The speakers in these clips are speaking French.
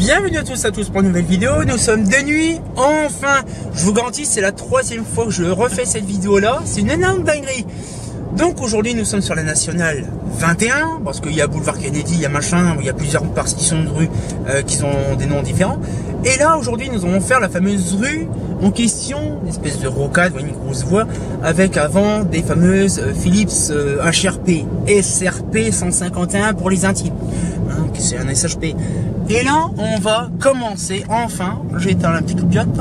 Bienvenue à tous pour une nouvelle vidéo. Nous sommes de nuit, enfin. Je vous garantis, c'est la troisième fois que je refais cette vidéo là. C'est une énorme dinguerie. Donc aujourd'hui nous sommes sur la nationale 21, parce qu'il y a boulevard Kennedy, il y a machin, il y a plusieurs partitions de rues qui ont des noms différents. Et là aujourd'hui nous allons faire la fameuse rue en question, une espèce de rocade, une grosse voie, avec avant des fameuses Philips HRP, SRP 151 pour les intimes. Hein, c'est un SHP. Et là on va commencer enfin, j'ai éteint la petite coupiote,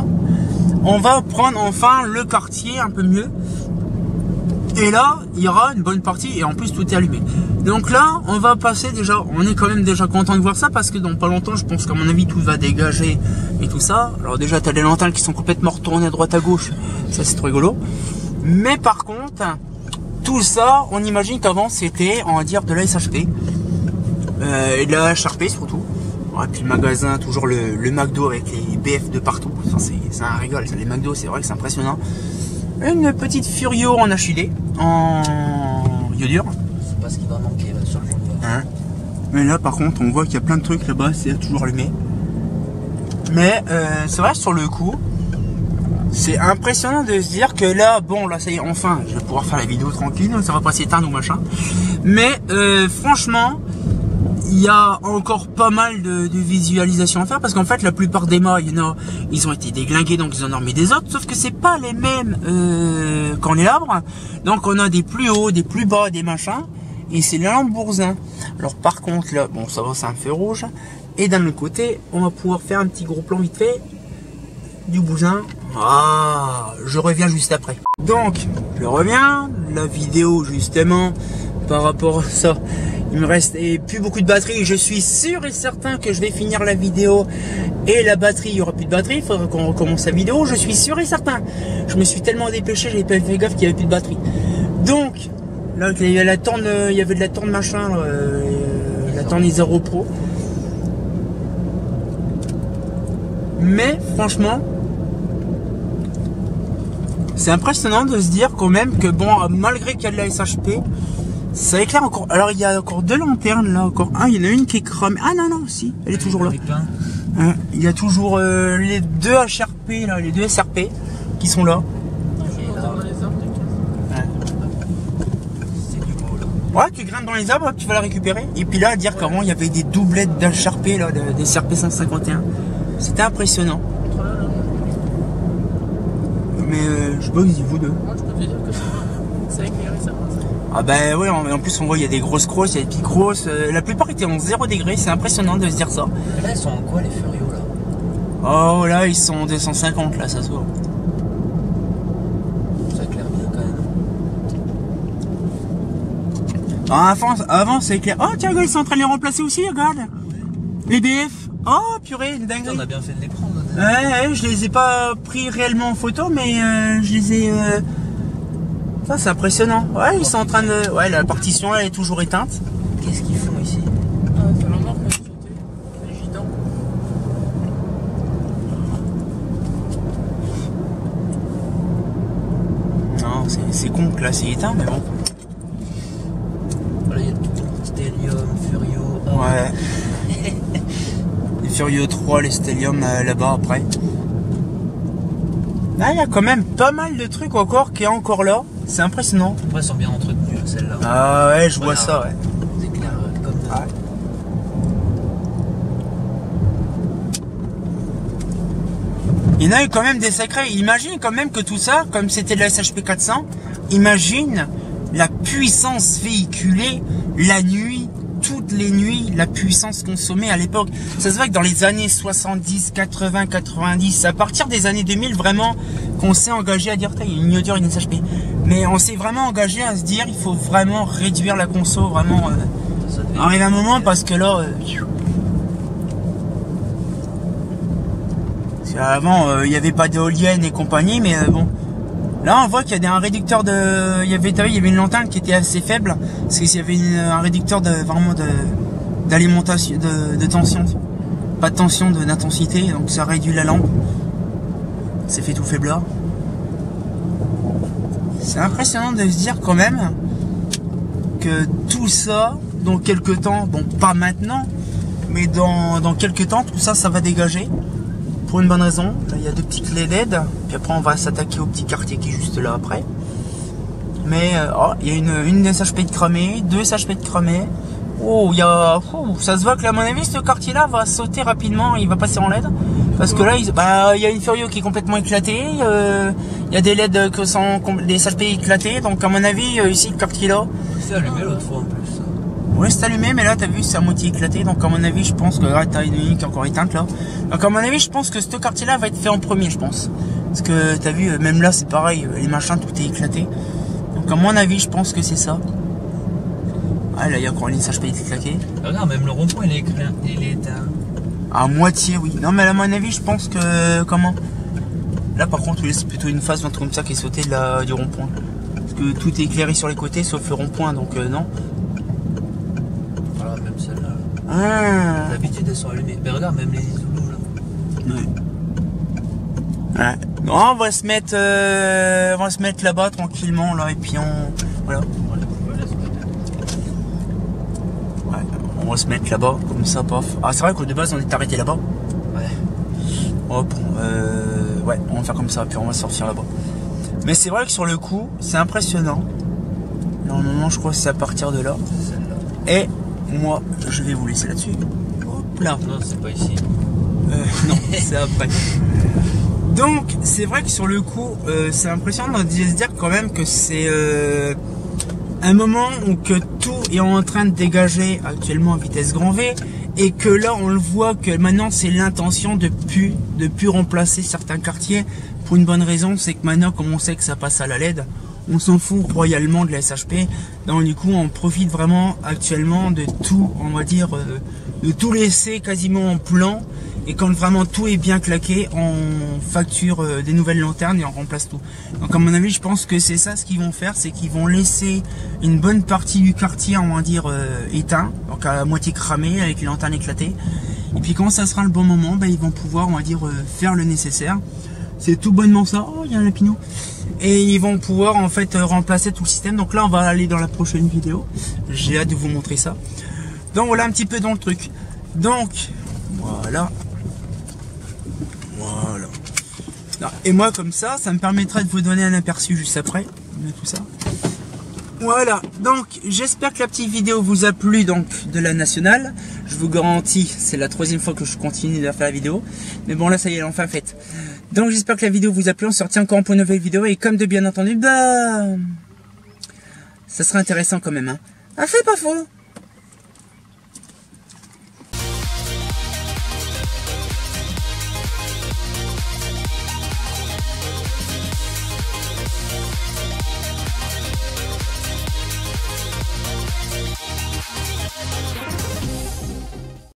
on va prendre enfin le quartier un peu mieux. Et là, il y aura une bonne partie et en plus tout est allumé. Donc là, on va passer déjà, on est quand même déjà content de voir ça parce que dans pas longtemps, je pense qu'à mon avis, tout va dégager et tout ça. Alors déjà, tu as des lanternes qui sont complètement retournées à droite à gauche, ça c'est trop rigolo. Mais par contre, tout ça, on imagine qu'avant c'était, on va dire, de la SHP. Et de la HRP surtout. Et puis le magasin, toujours le McDo avec les BF de partout. Enfin, c'est un rigole, les McDo, c'est vrai que c'est impressionnant. Une petite Furio en HID, en iodure. C'est pas ce qui va manquer là sur le jour. Hein. Mais là par contre on voit qu'il y a plein de trucs là-bas, c'est toujours allumé. Mais c'est vrai sur le coup, c'est impressionnant de se dire que là, bon là ça y est, enfin je vais pouvoir faire la vidéo tranquille, ça va pas s'éteindre ou machin. Mais franchement, il y a encore pas mal de visualisation à faire parce qu'en fait la plupart des mâts, il y en a, ils ont été déglingués donc ils en ont remis des autres, sauf que c'est pas les mêmes qu'en les arbres. Donc on a des plus hauts, des plus bas, des machins, et c'est la lampe Bourzin. Alors par contre là, bon ça va, c'est un feu rouge, et d'un autre côté on va pouvoir faire un petit gros plan vite fait du Bourzin. Ah, je reviens juste après. Donc je reviens, la vidéo justement par rapport à ça. Il me reste plus beaucoup de batterie. Je suis sûr et certain que je vais finir la vidéo et la batterie, il n'y aura plus de batterie. Il faudra qu'on recommence la vidéo. Je suis sûr et certain. Je me suis tellement dépêché, j'avais pas fait gaffe qu'il n'y avait plus de batterie. Donc, là, il y avait de la tourne machin, la tourne Zero Pro. Mais franchement, c'est impressionnant de se dire quand même que bon, malgré qu'il y a de la SHP, ça éclaire encore. Alors il y a encore deux lanternes là, encore un. Il y en a une qui est cramée. Ah non non, si, elle est toujours là. Il y a toujours les deux HRP là, les deux SRP qui sont là. Ouais, tu grimpes dans les arbres, tu vas la récupérer. Et puis là, dire qu'avant il y avait des doublettes d'HRP là, des SRP 151. C'était impressionnant. Mais je sais pas, ils vous deux. Je peux te dire que ça éclairé ça. Ah ben oui, en plus on voit il y a des grosses crosses, il y a des petites crosses, la plupart étaient en 0 degré, c'est impressionnant de se dire ça. Et là ils sont en quoi les Furios là? Oh là ils sont en 250 là, ça se voit. Ça éclaire bien quand même. Ah, avant c'est clair. Oh tiens regarde, ils sont en train de les remplacer aussi, regarde. Les BF. Oh purée, une dinguerie. On a bien fait de les prendre. Ouais, je les ai pas pris réellement en photo, mais je les ai... Ça c'est impressionnant. Ouais, ils sont en train de... Ouais, la partition elle est toujours éteinte. Qu'est-ce qu'ils font ici? C'est la mort qui a sauté. Les gitans. Non, c'est con que là c'est éteint, mais bon. Voilà, il y a tout. Stellium, Furio. Oh. Ouais. Les Furio 3, les Stellium là-bas après. Là, il y a quand même pas mal de trucs encore qui est encore là. C'est impressionnant. Après, elles sont bien entretenues, celles-là. Ah ouais, je vois Voilà, ça, ouais. Des éclairs comme ça. Ouais. Il y en a eu quand même des sacrés. Imagine quand même que tout ça, comme c'était de la SHP 400, imagine la puissance véhiculée la nuit, toutes les nuits, la puissance consommée à l'époque. Ça se voit que dans les années 70, 80, 90, à partir des années 2000, vraiment, qu'on s'est engagé à dire, il y a une iodure, une SHP. Mais on s'est vraiment engagé à se dire, il faut vraiment réduire la conso, vraiment. Arrive un moment parce que là... avant, il n'y avait pas d'éolienne et compagnie, mais bon. Là, on voit qu'il y a un réducteur de... Il y avait une lanterne qui était assez faible, parce qu'il y avait un réducteur d'alimentation, de tension. Pas de tension, d'intensité, donc ça réduit la lampe. Ça fait tout faiblard. C'est impressionnant de se dire quand même que tout ça, dans quelques temps, bon pas maintenant, mais dans quelques temps, tout ça, ça va dégager. Pour une bonne raison. Là, il y a 2 petites clés LED. Puis après, on va s'attaquer au petit quartier qui est juste là après. Mais, il y a une SHP de cramée, 2 SHP de cramée. Oh, ça se voit que là, à mon avis, ce quartier-là va sauter rapidement. Il va passer en LED. Parce que là, il y a une Furio qui est complètement éclatée. Il y a des LED que sont des SHP éclatés. Donc, à mon avis, ici, le quartier-là. C'est allumé l'autre fois en plus. Ouais, c'est allumé, mais là, t'as vu, c'est à moitié éclaté. Donc, à mon avis, je pense que t'as une ligne qui est encore éteinte là. Donc, à mon avis, je pense que ce quartier-là va être fait en premier, je pense. Parce que t'as vu, même là, c'est pareil. Les machins, tout est éclaté. Donc, à mon avis, je pense que c'est ça. Ah, là, il y a encore une SHP qui est claquée. Regarde, même le rond-point, il est éteint. À moitié, oui. Non, mais à mon avis, je pense que... Comment? Là, par contre, c'est plutôt une phase, un truc comme ça, qui est sauté du rond-point. Parce que tout est éclairé sur les côtés, sauf le rond-point, donc non. Voilà, même celle-là. Ah. D'habitude, elles sont allumées. Mais regarde, même les Zoulous, là. Ouais. Ouais. Non, on va se mettre là-bas, tranquillement, là, et puis voilà. On va se mettre là-bas, comme ça, paf. Ah, c'est vrai qu'au de base, on est arrêté là-bas. Ouais. Hop, ouais, on va faire comme ça, puis on va sortir là-bas. Mais c'est vrai que sur le coup, c'est impressionnant. Normalement, je crois que c'est à partir de là. Celle-là. Et moi, je vais vous laisser là-dessus. Hop là. Non, c'est pas ici. Non, c'est après. Donc, c'est vrai que sur le coup, c'est impressionnant de se dire quand même que c'est... un moment où que tout est en train de dégager actuellement à vitesse grand V et que là on le voit que maintenant c'est l'intention de plus remplacer certains quartiers pour une bonne raison, c'est que maintenant comme on sait que ça passe à la LED, on s'en fout royalement de la SHP. Donc du coup on profite vraiment actuellement de tout, on va dire, de tout laisser quasiment en plan. Et quand vraiment tout est bien claqué, on facture des nouvelles lanternes et on remplace tout. Donc à mon avis, je pense que c'est ça ce qu'ils vont faire, c'est qu'ils vont laisser une bonne partie du quartier, on va dire, éteint, donc à moitié cramé, avec les lanternes éclatées. Et puis quand ça sera le bon moment, ben, ils vont pouvoir, on va dire, faire le nécessaire. C'est tout bonnement ça. Oh, il y a un lapinou. Et ils vont pouvoir en fait remplacer tout le système. Donc là, on va aller dans la prochaine vidéo. J'ai hâte de vous montrer ça. Donc voilà un petit peu dans le truc. Donc voilà. Voilà. Et moi comme ça me permettra de vous donner un aperçu juste après de tout ça. Voilà, donc j'espère que la petite vidéo vous a plu donc de la nationale. Je vous garantis, c'est la 3e fois que je continue de faire la vidéo. Mais bon là ça y est, elle est enfin faite. Donc j'espère que la vidéo vous a plu, on se retient encore pour une nouvelle vidéo. Et comme de bien entendu, bah... ça sera intéressant quand même. Hein. Ah, c'est pas faux.